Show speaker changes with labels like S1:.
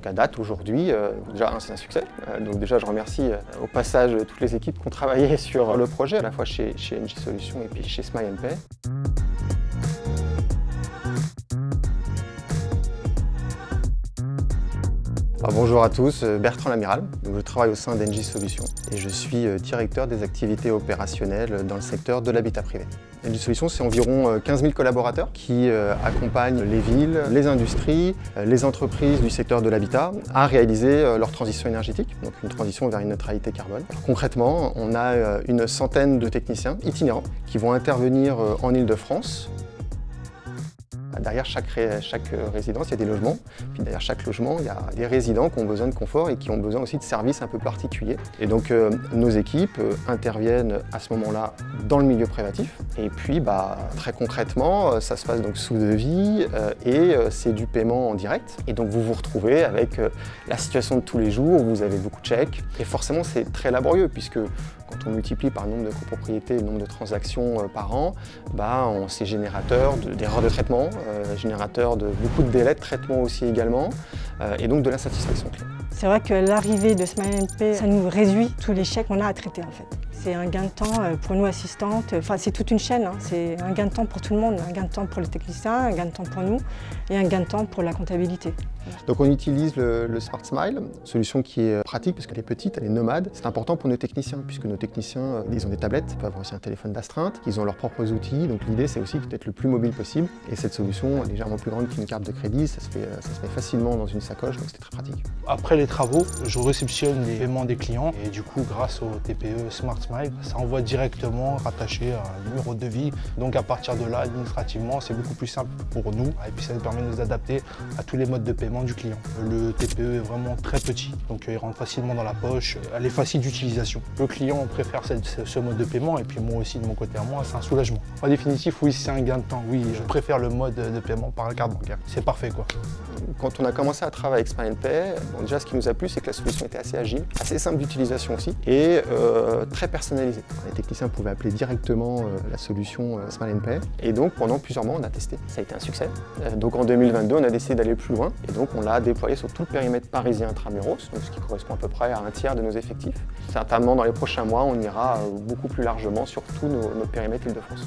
S1: Donc à date, aujourd'hui, déjà c'est un succès. Donc déjà je remercie au passage toutes les équipes qui ont travaillé sur le projet, à la fois chez NJ Solutions et puis chez Smile & Pay. Bonjour à tous, Bertrand Lamiral, je travaille au sein d'NJ Solutions et je suis directeur des activités opérationnelles dans le secteur de l'habitat privé. NJ Solutions, c'est environ 15 000 collaborateurs qui accompagnent les villes, les industries, les entreprises du secteur de l'habitat à réaliser leur transition énergétique, donc une transition vers une neutralité carbone. Concrètement, on a une centaine de techniciens itinérants qui vont intervenir en Île-de-France. Derrière chaque résidence, il y a des logements. Puis derrière chaque logement, il y a des résidents qui ont besoin de confort et qui ont besoin aussi de services un peu particuliers. Et donc nos équipes interviennent à ce moment-là dans le milieu privatif. Et puis très concrètement, ça se passe donc sous devis et c'est du paiement en direct. Et donc vous vous retrouvez avec la situation de tous les jours où vous avez beaucoup de chèques. Et forcément, c'est très laborieux puisque quand on multiplie par le nombre de copropriétés et le nombre de transactions par an, c'est générateur d'erreurs de traitement, générateur de beaucoup de délais de traitement aussi également, et donc de l'insatisfaction client.
S2: C'est vrai que l'arrivée de Smile & Pay, ça nous réduit tous les chèques qu'on a à traiter en fait. C'est un gain de temps pour nous assistantes, c'est toute une chaîne, c'est un gain de temps pour tout le monde, un gain de temps pour les techniciens, un gain de temps pour nous et un gain de temps pour la comptabilité.
S1: Donc on utilise le Smart Smile, solution qui est pratique parce qu'elle est petite, elle est nomade. C'est important pour nos techniciens puisque nos techniciens, ils ont des tablettes, ils peuvent avoir aussi un téléphone d'astreinte, ils ont leurs propres outils. Donc l'idée c'est aussi d'être le plus mobile possible. Et cette solution est légèrement plus grande qu'une carte de crédit, ça se met facilement dans une sacoche, donc c'est très pratique.
S3: Après les travaux, je réceptionne les paiements des clients et du coup grâce au TPE Smart Smile, ça envoie directement rattaché à un numéro de devis. Donc à partir de là, administrativement, c'est beaucoup plus simple pour nous et puis ça nous permet de nous adapter à tous les modes de paiement du client. Le TPE est vraiment très petit, donc il rentre facilement dans la poche, elle est facile d'utilisation. Le client préfère ce mode de paiement et puis moi aussi de mon côté à moi, c'est un soulagement. En définitive, oui, c'est un gain de temps. Oui, je préfère le mode de paiement par la carte bancaire. C'est parfait quoi.
S1: Quand on a commencé à travailler avec Smile & Pay, déjà ce qui nous a plu, c'est que la solution était assez agile, assez simple d'utilisation aussi et très personnalisée. Les techniciens pouvaient appeler directement la solution Smile & Pay et donc pendant plusieurs mois on a testé. Ça a été un succès. Donc en 2022 on a décidé d'aller plus loin et donc on l'a déployé sur tout le périmètre parisien intramuros, donc ce qui correspond à peu près à un tiers de nos effectifs. Certainement dans les prochains mois on ira beaucoup plus largement sur tous nos périmètres Île-de-France.